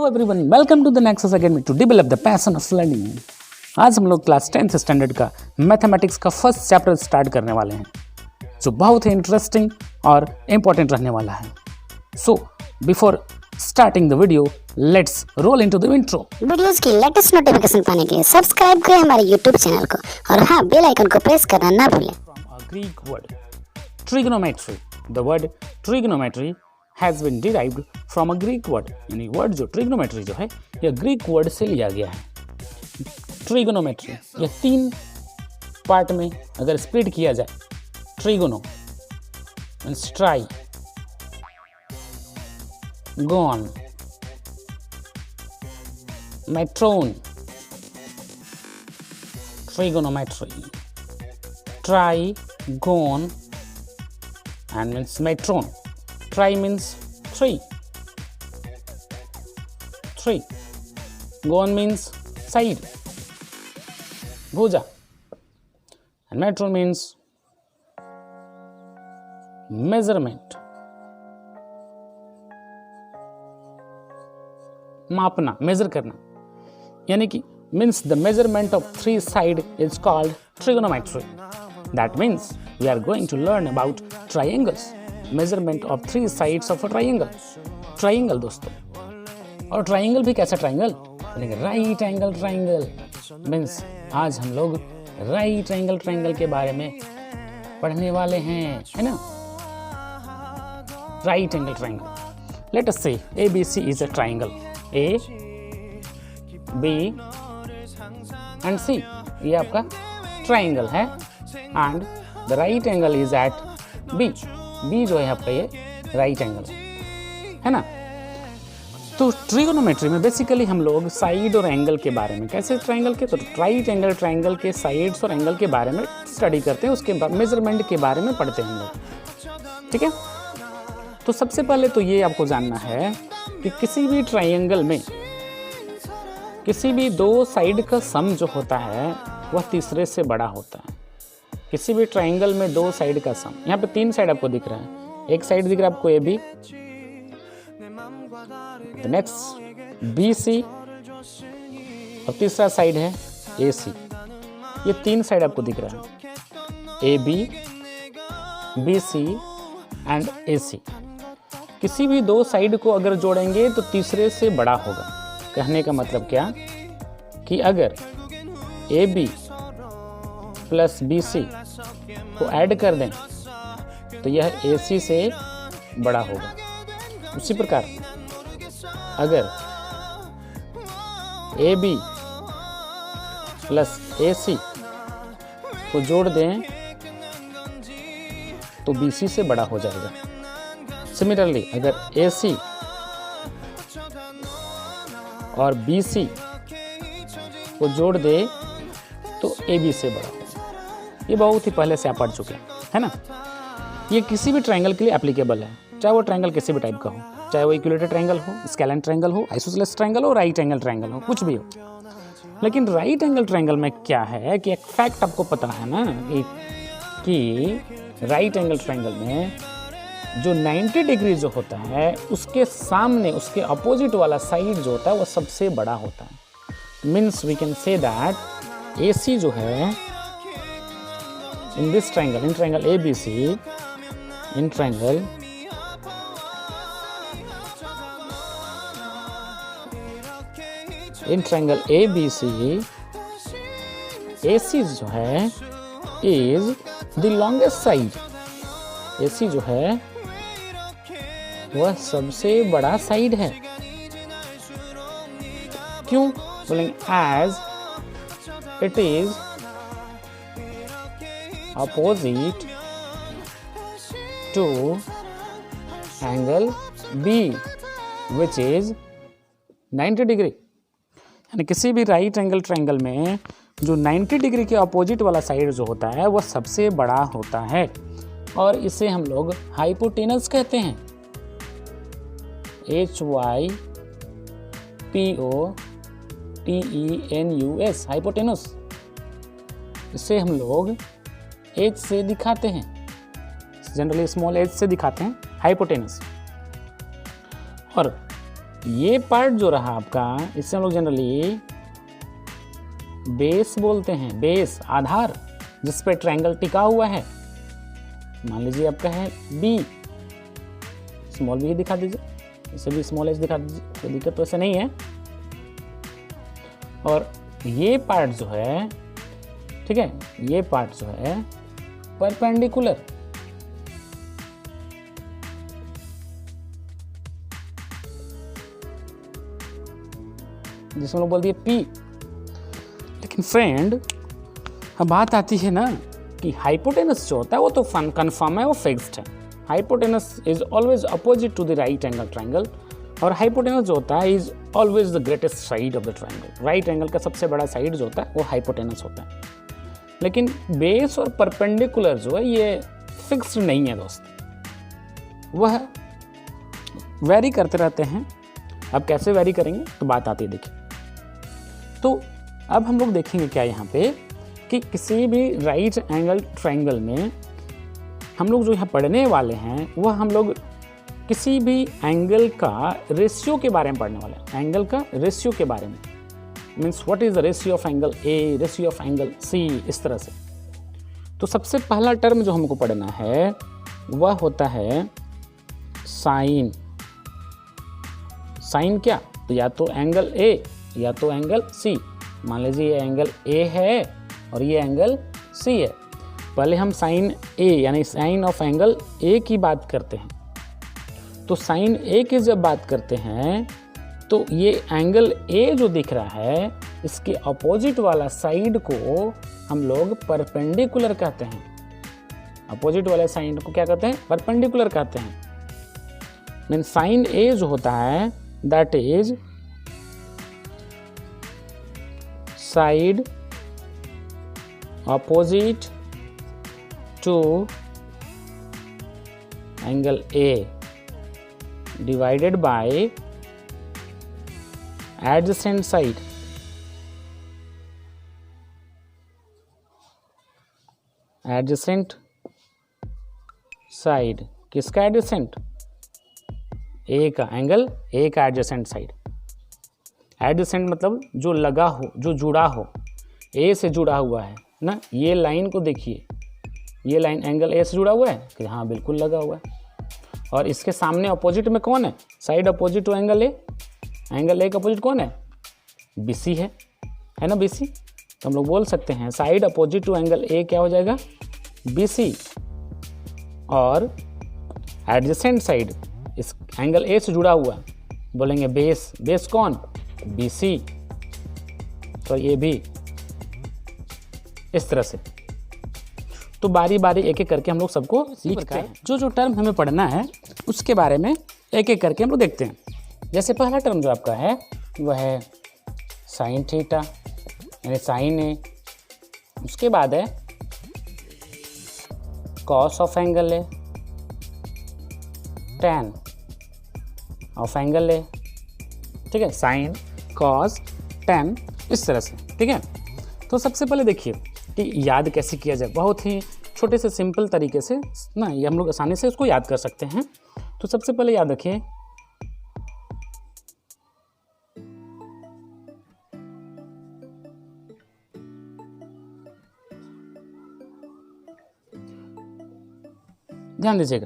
Everyone, welcome to the Nexus Academy to develop the passion of learning. आज हम लोग class 10th standard का mathematics का first chapter start करने वाले हैं, जो बहुत ही इंटरेस्टिंग और इम्पोर्टेंट रहने वाला है। So before starting the video, let's roll into the intro. Videos की लेटेस्ट नोटिफिकेशन पाने के लिए सब्सक्राइब करें हमारे यूट्यूब चैनल को और हाँ, बेल आइकन को प्रेस करना ना भूलें। From a Greek word, trigonometry. The word trigonometry has been derived from a Greek word. यानी वर्ड जो trigonometry जो है यह ग्रीक वर्ड से लिया गया है। trigonometry यह 3 पार्ट में अगर स्प्लिट किया जाए, trigono means try, gon, metron, trigonometry, trigon and means metron. Tri means 3, gon means side, bhuja, and metron means measurement, मापना, मेजर करना, यानी कि means the measurement of 3 side is called trigonometry. That means we are going to learn about triangles. Measurement of 3 sides of a triangle. Triangle दोस्तों, और triangle भी कैसा triangle, right angle triangle. Means आज हम लोग राइट एंगल ट्राइंगल के बारे में पढ़ने वाले हैं, है ना। Right angle triangle, let us से ABC is a triangle. A, B and C ये आपका ट्राइंगल है, and the right angle is at B. B जो है आपका ये राइट एंगल है ना। तो ट्रिगोनोमेट्री में बेसिकली हम लोग साइड और एंगल के बारे में, कैसे ट्राइंगल के, तो राइट एंगल ट्राइंगल के साइड्स और एंगल के बारे में स्टडी करते हैं, उसके मेजरमेंट के बारे में पढ़ते हैं हम लोग, ठीक है। तो सबसे पहले तो ये आपको जानना है कि किसी भी ट्राइंगल में किसी भी 2 साइड का सम जो होता है वह तीसरे से बड़ा होता है। किसी भी ट्राइंगल में 2 साइड का सम, यहाँ पे 3 साइड आपको दिख रहा है, एक साइड दिख रहा है आपको AB, नेक्स्ट BC और तीसरा साइड है AC। ये 3 साइड आपको दिख रहा है, AB, BC एंड AC। किसी भी 2 साइड को अगर जोड़ेंगे तो तीसरे से बड़ा होगा। कहने का मतलब क्या कि अगर AB प्लस BC को ऐड कर दें तो यह AC से बड़ा होगा। उसी प्रकार अगर AB प्लस AC को जोड़ दें तो BC से बड़ा हो जाएगा। सिमिलरली अगर AC और BC को जोड़ दे तो AB से बड़ा होगा। ये बहुत ही पहले से आप पढ़ चुके हैं, है ना। ये किसी भी ट्रायंगल के लिए एप्लीकेबल है, चाहे वो ट्रायंगल किसी भी टाइप का हो, चाहे वो इक्विलेटरल ट्रायंगल हो, स्केलेन ट्रायंगल हो, आइसोसेलेस ट्रायंगल हो, राइट एंगल ट्रायंगल हो, कुछ भी हो। लेकिन राइट एंगल ट्रायंगल में क्या है कि एक फैक्ट आपको पता है ना कि राइट एंगल ट्रायंगल में जो 90 डिग्री जो होता है उसके सामने, उसके अपोजिट वाला साइड जो होता है वो सबसे बड़ा होता है। Means we can say that AC जो है in this triangle, in triangle ABC, in triangle ABC, AC जो है is the longest side. AC जो है वह सबसे बड़ा साइड है। क्यों बोलेंगे, as it is opposite to angle B which is 90 degree. यानी किसी भी राइट एंगल ट्रायंगल में जो 90 डिग्री के अपोजिट वाला साइड जो होता है वह सबसे बड़ा होता है, और इसे हम लोग हाइपोटेनस कहते हैं। HYPOTENUS, hypotenuse. इसे हम लोग एच से दिखाते हैं, जनरली स्मॉल एच से दिखाते हैं, हाइपोटेनस। और ये पार्ट जो रहा आपका, इससे हम लोग जनरली बेस बोलते हैं, बेस आधार जिस पे ट्रायंगल टिका हुआ है। मान लीजिए आपका है बी, स्मॉल बी दिखा दीजिए, इसे भी स्मॉल एच दिखा दीजिए, कोई दिक्कत तो ऐसे नहीं है। और ये पार्ट जो है, ठीक है, ये पार्ट जो है परपेंडिकुलर, जिसमें लोग बोल दिए पी। लेकिन फ्रेंड, अब बात आती है ना कि हाइपोटेनस जो होता है वो तो कन्फर्म है, वो फिक्स्ड है। Hypotenuse is always opposite to the right angle triangle, और हाइपोटेनस जो होता है is always the greatest side of the triangle. Right angle का सबसे बड़ा साइड जो होता है वो हाइपोटेनस होता है। लेकिन बेस और परपेंडिकुलर जो है ये फिक्स्ड नहीं है दोस्त, वह वेरी करते रहते हैं। अब कैसे वेरी करेंगे तो बात आती है, देखिए। तो अब हम लोग देखेंगे क्या यहाँ पे कि किसी भी राइट एंगल ट्रायंगल में हम लोग जो यहाँ पढ़ने वाले हैं वह हम लोग किसी भी एंगल का रेशियो के बारे में पढ़ने वाले हैं। एंगल का रेशियो के बारे में, means what is the ratio of angle A, ratio of angle C, इस तरह से। तो सबसे पहला टर्म जो हमको पढ़ना है वह होता है साइन। साइन क्या? तो या तो एंगल ए या तो एंगल सी। मान लीजिए ये एंगल ए है और ये एंगल सी है। पहले हम साइन ए यानी साइन ऑफ एंगल ए की बात करते हैं। तो साइन ए की जब बात करते हैं तो ये एंगल ए जो दिख रहा है इसके अपोजिट वाला साइड को हम लोग परपेंडिकुलर कहते हैं। अपोजिट वाले साइड को क्या कहते हैं? परपेंडिकुलर कहते हैं। मीन साइन ए जो होता है that is side opposite to angle A divided by adjacent side। adjacent side किसका adjacent? ए का, एंगल ए का adjacent side। adjacent मतलब जो लगा हो, जो जुड़ा हो, ए से जुड़ा हुआ है ना। ये लाइन को देखिए, ये लाइन एंगल ए से जुड़ा हुआ है कि हाँ बिल्कुल लगा हुआ है। और इसके सामने अपोजिट में कौन है? Side opposite to angle A. Angle A का अपोजिट कौन है? बीसी है ना, बीसी। तो हम लोग बोल सकते हैं side opposite to angle A क्या हो जाएगा? बीसी। और एडजेसेंट साइड इस एंगल ए से जुड़ा हुआ बोलेंगे बेस। बेस कौन? बीसी। तो ये भी इस तरह से। तो बारी बारी एक एक करके हम लोग सबको लिखते हैं। जो जो टर्म हमें पढ़ना है उसके बारे में एक एक करके हम लोग देखते हैं। जैसे पहला टर्म जो आपका है वह है साइन थीटा यानी साइन ए। उसके बाद है cos of angle A, tan of angle ए। ठीक है, साइन, कॉस, टैन, इस तरह से। ठीक है, तो सबसे पहले देखिए कि याद कैसे किया जाए। बहुत ही छोटे से सिंपल तरीके से ना, ये हम लोग आसानी से इसको याद कर सकते हैं। तो सबसे पहले याद रखिए ध्यान दीजिएगा,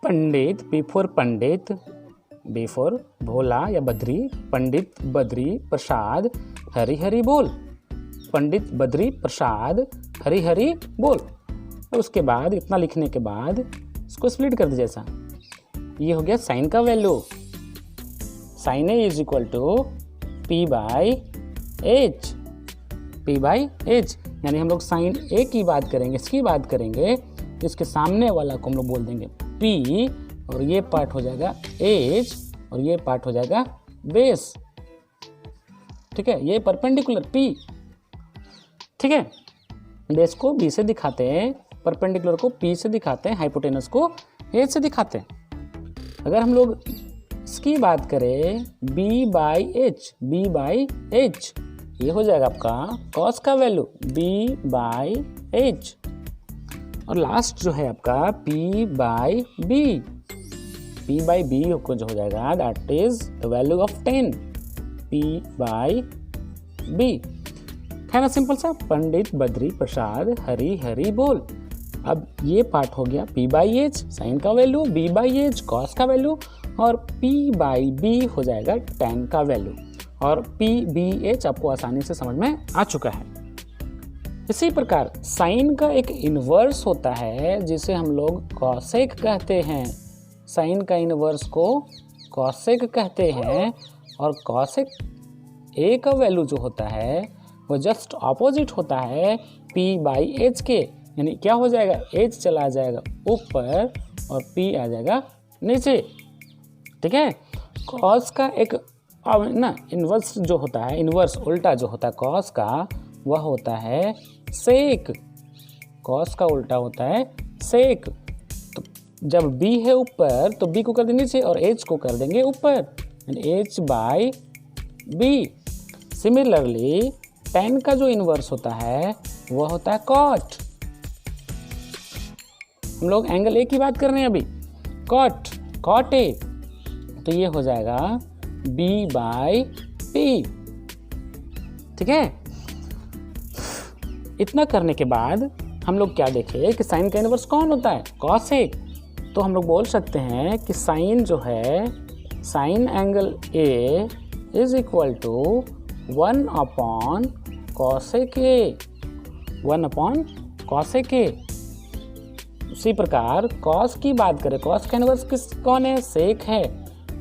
pandit, B for pandit, B for Bhola या बद्री, पंडित बद्री प्रसाद हरि हरि बोल। पंडित बद्री प्रसाद हरि हरि बोल। और उसके बाद इतना लिखने के बाद इसको स्प्लिट कर दीजिए ऐसा। ये हो गया साइन का वैल्यू। Sine A is equal to P by H. P by H यानी हम लोग साइन ए की बात करेंगे, इसकी बात करेंगे, इसके सामने वाला को हम लोग बोल देंगे पी, और ये पार्ट हो जाएगा एच, और ये पार्ट हो जाएगा बेस। ठीक है, ये परपेंडिकुलर पी। ठीक है, बेस को बी से दिखाते हैं, परपेंडिकुलर को पी से दिखाते हैं, हाइपोटेनस को एच से दिखाते हैं। अगर हम लोग इसकी बात करें B by H, B by H, ये हो जाएगा आपका कॉस का वैल्यू बी बाई एच। और लास्ट जो है आपका P by B. P by B जो हो जाएगा that is the value of 10 P by B है ना, सिंपल सा। पंडित बद्री प्रसाद हरी हरी बोल। अब ये पार्ट हो गया P by H साइन का value, B by H cos का वैल्यू, और P by B हो जाएगा tan का वैल्यू। और P B H आपको आसानी से समझ में आ चुका है। इसी प्रकार साइन का एक इन्वर्स होता है जिसे हम लोग कॉसेक कहते हैं। साइन का इन्वर्स को कॉसेक कहते हैं, और कॉसेक ए का वैल्यू जो होता है वो जस्ट ऑपोजिट होता है P by H के, यानी क्या हो जाएगा, H चला जाएगा ऊपर और P आ जाएगा नीचे। ठीक है, कॉस का एक ना इन्वर्स जो होता है, इन्वर्स उल्टा जो होता है कॉस का, वह होता है सेक। कॉस का उल्टा होता है सेक। तो जब B है ऊपर तो B को कर देंगे नीचे और H को कर देंगे ऊपर, H by B। Similarly tan का जो इन्वर्स होता है वह होता है कॉट। हम लोग एंगल ए की बात कर रहे हैं अभी, कॉट ए, तो ये हो जाएगा B by P। ठीक है, इतना करने के बाद हम लोग क्या देखे कि साइन का इन्वर्स कौन होता है, कॉसेक। तो हम लोग बोल सकते हैं कि साइन जो है, sine angle A is equal to 1 upon cosec A, 1 upon cosec A. उसी प्रकार कॉस की बात करें, कॉस का इन्वर्स कौन है, सेक है,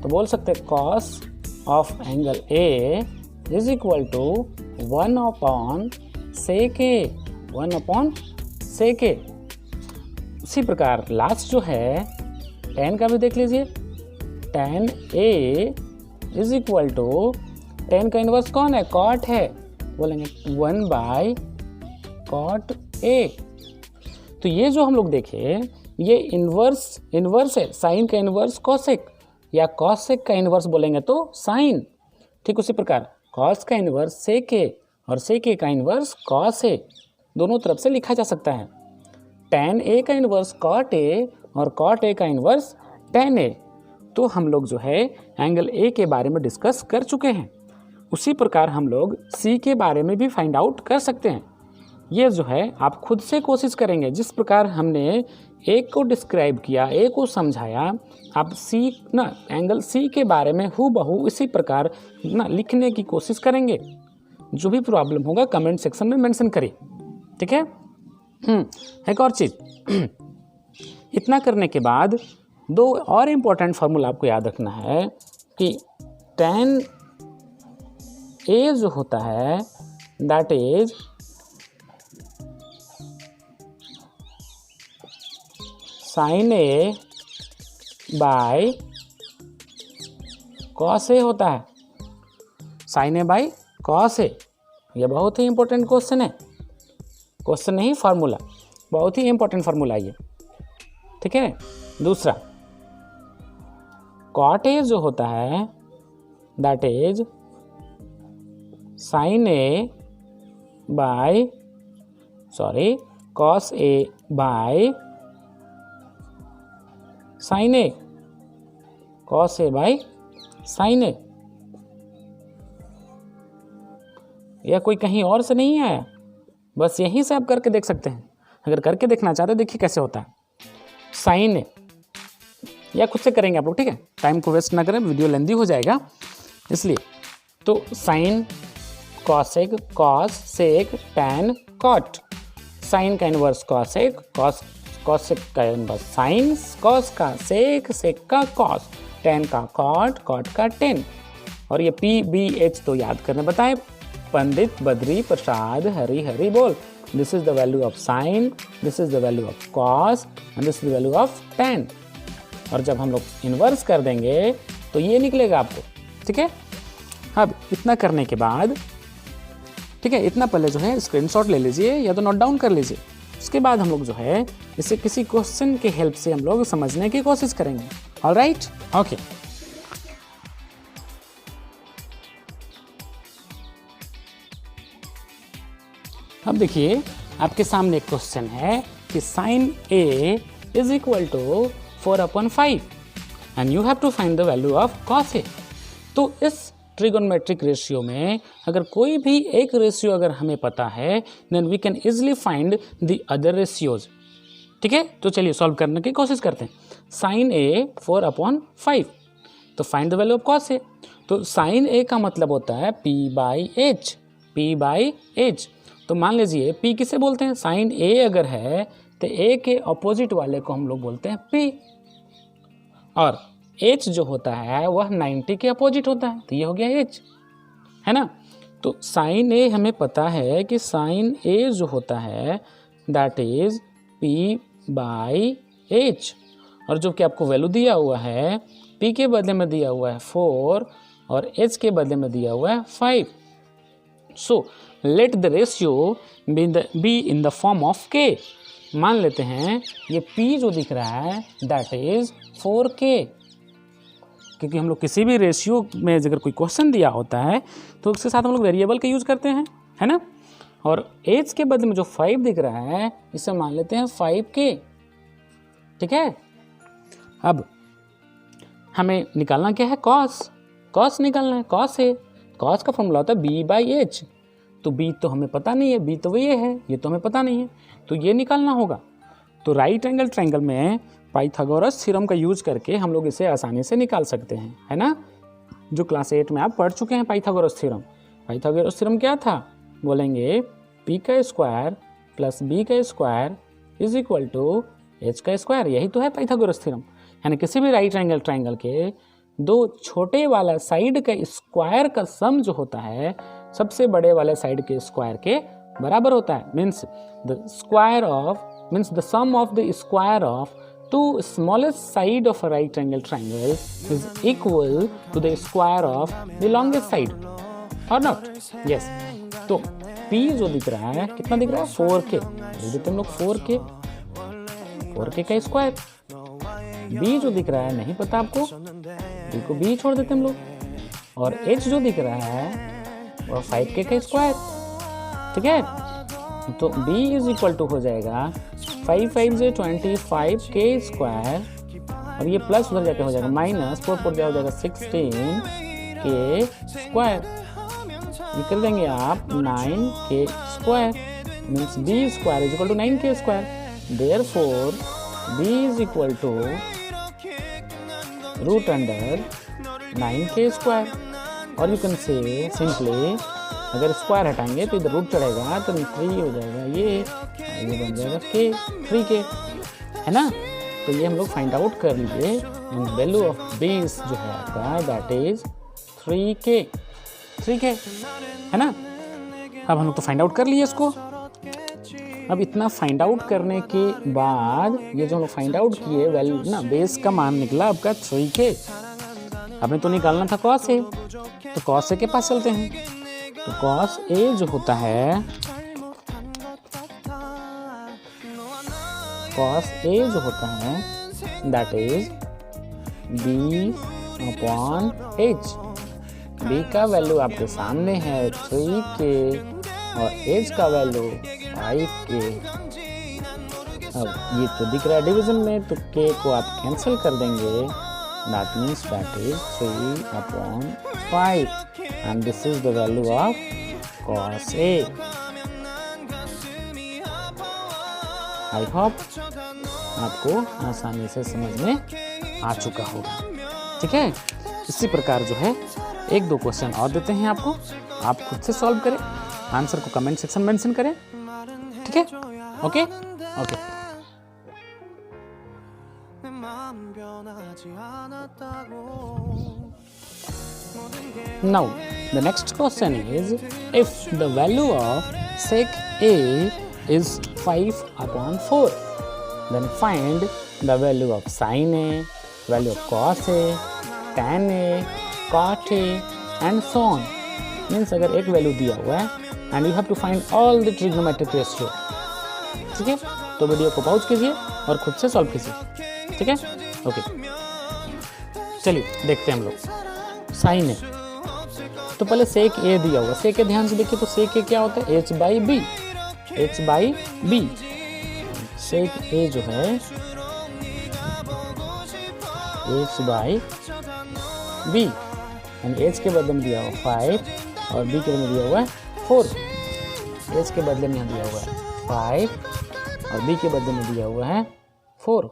तो बोल सकते हैं cos of angle A is equal to 1 upon sec A, 1 upon sec A. उसी प्रकार लास्ट जो है tan का भी देख लीजिए, tan A is equal to, tan का इन्वर्स कौन है, कॉट है, बोलेंगे 1 बाय कॉट ए। तो ये जो हम लोग देखे ये इन्वर्स है, साइन का इन्वर्स कॉसेक, या कॉसेक का इन्वर्स बोलेंगे तो साइन। ठीक उसी प्रकार कॉस का इन्वर्स सेक ए और सेक ए का इन्वर्स कॉस ए, दोनों तरफ से लिखा जा सकता है। tan ए का इन्वर्स कॉट ए और कॉट ए का इन्वर्स tan ए। तो हम लोग जो है एंगल ए के बारे में डिस्कस कर चुके हैं। उसी प्रकार हम लोग सी के बारे में भी फाइंड आउट कर सकते हैं। ये जो है आप खुद से कोशिश करेंगे, जिस प्रकार हमने ए को डिस्क्राइब किया, ए को समझाया, आप सी ना एंगल सी के बारे में हूबहू इसी प्रकार ना लिखने की कोशिश करेंगे। जो भी प्रॉब्लम होगा कमेंट सेक्शन में मेंशन करिए। ठीक है, एक और चीज़ इतना करने के बाद 2 और इम्पोर्टेंट फार्मूला आपको याद रखना है कि tan ए जो होता है that is sine A by cos A होता है, sine A by cos A. यह बहुत ही इंपॉर्टेंट क्वेश्चन है, क्वेश्चन नहीं फार्मूला, बहुत ही इंपॉर्टेंट फार्मूला ये। ठीक है, दूसरा कॉट ए जो होता है that is sine A by cos A by sine A, cos A by sine A. या कोई कहीं और से नहीं आया, बस यहीं से आप करके देख सकते हैं। अगर करके देखना चाहते हैं देखिए कैसे होता है, साइन ए, या खुद से करेंगे आप लोग। ठीक है, टाइम को वेस्ट ना करें, वीडियो लेंदी हो जाएगा इसलिए। तो साइन, कॉसेक, कॉस, सेक, टैन, कॉट। साइन का इन्वर्स कॉसेक, कॉसेक का इन्वर्स साइन, कॉस का सेक, सेक का कॉस, टैन का कॉट, कॉट का टेन। और ये पी बी एच तो याद करने बताए, पंडित बद्री प्रसाद हरी हरी बोल। This is the value of sine, this is the value of cos and this is the value of tan. और जब हम लोग इन्वर्स कर देंगे तो ये निकलेगा आपको। ठीक है, अब इतना करने के बाद, ठीक है, इतना पहले जो है स्क्रीनशॉट ले लीजिए या तो नोट डाउन कर लीजिए। उसके बाद हम लोग जो है इसे किसी क्वेश्चन के हेल्प से हम लोग समझने की कोशिश करेंगे। Alright, okay. अब देखिए आपके सामने एक क्वेश्चन है कि sine A is equal to 4/5। And you have to find the value of cos A. तो इस ट्रिगोनोमेट्रिक रेशियो में अगर कोई भी एक रेशियो अगर हमें पता है then we can easily find the other ratios. ठीक है, तो चलिए सॉल्व करने की कोशिश करते हैं। साइन ए 4/5, तो find the value of cos A. तो साइन ए का मतलब होता है P/H, P/H। तो मान लीजिए P किसे बोलते हैं, साइन ए अगर है तो ए के अपोजिट वाले को हम लोग बोलते हैं P, और H जो होता है वह 90 के अपोजिट होता है, तो ये हो गया H, है ना। तो साइन ए हमें पता है कि साइन ए जो होता है दैट इज P/H, और जो कि आपको वैल्यू दिया हुआ है P के बदले में दिया हुआ है 4 और H के बदले में दिया हुआ है 5। So let the ratio be in the form of K। मान लेते हैं ये P जो दिख रहा है दैट इज 4K, क्योंकि हम लोग किसी भी रेशियो में अगर कोई क्वेश्चन दिया होता है तो उसके साथ हम लोग वेरिएबल का यूज़ करते हैं, है ना। और H के बदले में जो 5 दिख रहा है इसे मान लेते हैं 5K। ठीक है, अब हमें निकालना क्या है, कॉस निकालना है, कॉस है। कॉस का फॉर्मूला होता है B/H, तो B तो हमें पता नहीं है, B तो ये है, ये तो हमें पता नहीं है, तो ये निकालना होगा। तो राइट एंगल ट्रायंगल में पाइथागोरस थ्योरम का यूज करके हम लोग इसे आसानी से निकाल सकते हैं, है ना। जो क्लास 8 में आप पढ़ चुके हैं पाइथागोरस थ्योरम। पाइथागोरस थ्योरम क्या था, बोलेंगे P² + B² is equal to H²। यही तो है पाइथागोरस थ्योरम, यानी किसी भी राइट एंगल ट्रायंगल के दो छोटे वाला साइड का स्क्वायर का सम जो होता है सबसे बड़े वाले साइड के स्क्वायर के बराबर होता है। Means the sum of the square of two smallest side of a right angle triangle is equal to the square of the longest side, और नॉट। यस, तो P जो दिख रहा है कितना दिख रहा है, 4K। देते हम लोग 4K का स्क्वायर। B जो दिख रहा है नहीं पता आपको, B को B छोड़ देते हम लोग, और H जो दिख रहा है वह 5K का स्क्वायर। ठीक है, तो B इज इक्वल टू हो जाएगा 5 5 से 25K स्क्वायर, और ये प्लस उधर जाके हो जाएगा माइनस 4 4 हो जाएगा 16K स्क्वायर। ये कर देंगे आप 9K square, means B² is equal to 9K square. Therefore B is equal to √9K square, और यू कैन से सिंपली अगर स्क्वायर हटाएंगे तो इधर रूट चढ़ेगा तो 3 हो जाएगा, ये बन जाएगा K, 3K, है ना। तो ये हम लोग फाइंड आउट कर लीजिए। वैल्यू ऑफ बेस जो है आपका दैट इज 3K, है ना। अब हम लोग तो फाइंड आउट कर लिए इसको। अब इतना फाइंड आउट करने के बाद ये जो हम लोग फाइंड आउट किए वैल्यू ना, बेस का मान निकला आपका 3K। हमें तो निकालना था कॉस ए, तो कॉस ए के पास चलते हैं। तो कॉस ए जो होता है, कॉस ए जो होता है दैट इज B/H। B का वैल्यू आपके सामने है 3K और H का वैल्यू 5K। अब ये तो दिख रहा है डिवीजन में, तो K को आप कैंसिल कर देंगे, that means that is 3/5 and this is the value of cos A. I hope आपको आसानी से समझ में आ चुका होगा। ठीक है, इसी प्रकार जो है 1-2 क्वेश्चन और देते हैं आपको, आप खुद से सॉल्व करें, आंसर को कमेंट सेक्शन में मेंशन करें। ठीक है, okay. Now the next question is, if the value of sec A is 5/4, then find the value of sin A, value of cos A, tan A, cot A and so on. Means अगर एक value दिया हुआ है and you have to find all the trigonometric ratio। ठीक है, तो video को pause कीजिए और खुद से सॉल्व कीजिए। ठीक है, ओके। चलिए देखते हैं हम लोग साइन ए। तो पहले सेक ए दिया हुआ, सेक ए ध्यान से देखिए, तो सेक ए क्या होता है, H/B। सेक ए जो है h बाई b, यानी h के बदले में दिया हुआ 5 और b के बदले में दिया हुआ है 4। h के बदले में यहाँ दिया हुआ है 5 और b के बदले में दिया हुआ है 4।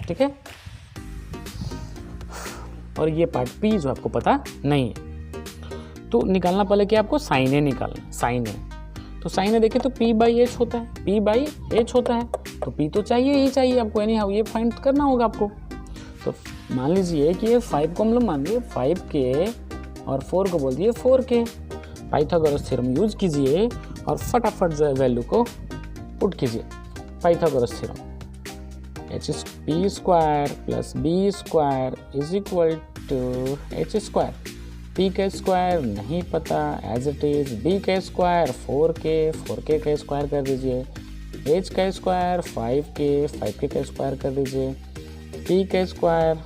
ठीक है, और ये पार्ट p जो आपको पता नहीं है, तो निकालना पहले कि आपको साइन ए निकालना। साइन ए, तो साइन ए देखें तो p बाई एच होता है, p बाई एच होता है, तो p तो चाहिए ही चाहिए आपको, यानी ये फाइंड करना होगा आपको। तो मान लीजिए कि ये 5 को हम लोग मान लिए 5k और 4 को बोल दिए 4k। पाइथागोरस थ्योरम यूज कीजिए और फटाफट जो है वैल्यू को पुट कीजिए। Pythagoras theorem p square plus b square is equal to h square. p का स्क्वायर नहीं पता, एज इट इज। b का स्क्वायर 4k का स्क्वायर कर दीजिए। h का स्क्वायर 5k का स्क्वायर कर दीजिए। p का स्क्वायर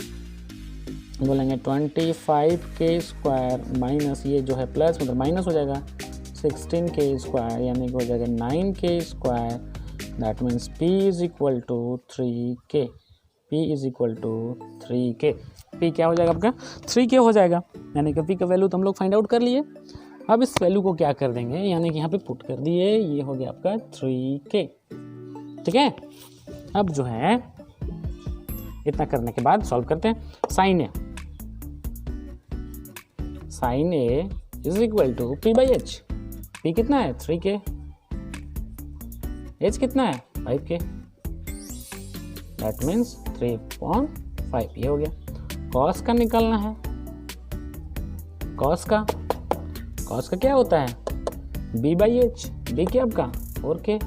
बोलेंगे 25k स्क्वायर माइनस ये जो है प्लस मतलब माइनस हो जाएगा 16k स्क्वायर, यानी कि हो जाएगा 9k square. That means p is equal to 3k। p is equal to 3k। p क्या हो जाएगा आपका 3k हो जाएगा, यानी कि p का वैल्यू तो हम लोग फाइंड आउट कर लिए। अब इस वैल्यू को क्या कर देंगे, यानी कि यहाँ पे पुट कर दिए, ये हो गया आपका 3k। ठीक है, अब जो है इतना करने के बाद सॉल्व करते हैं। Sine A is equal to p by h. p कितना है 3k, h कितना है 5k, दैट मीन्स 3/5। ये हो गया। कॉस का निकालना है। कॉस का क्या होता है b बाई एच। b क्या आपका 4k,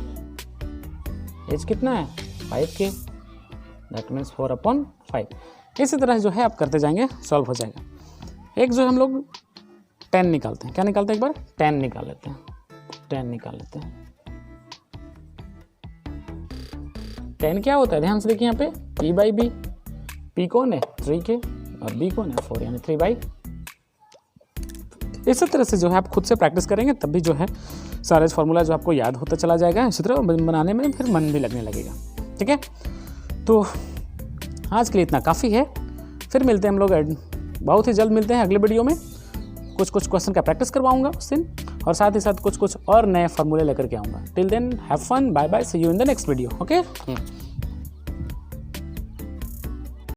h कितना है 5k, दैट मीन्स 4/5। इसी तरह जो है आप करते जाएंगे, सॉल्व हो जाएगा। एक जो हम लोग 10 निकालते हैं, क्या निकालते हैं, एक बार 10 निकाल लेते हैं। 10 निकाल लेते हैं। 10 क्या होता है, ध्यान से देखिए यहाँ पे p बाई b। p कौन है 3k और b कौन है 4, यानी 3/। इसी तरह से जो है आप खुद से प्रैक्टिस करेंगे तब भी जो है सारे फार्मूला जो आपको याद होता चला जाएगा। इसी तरह बनाने में फिर मन भी लगने लगेगा। ठीक है, तो आज के लिए इतना काफ़ी है। फिर मिलते हैं हम लोग, बहुत ही जल्द मिलते हैं अगले वीडियो में। कुछ क्वेश्चन का प्रैक्टिस करवाऊंगा उस दिन, और साथ ही साथ कुछ और नए फार्मूले लेकर के आऊँगा। Till then have fun, bye bye, see you in the next video. Okay.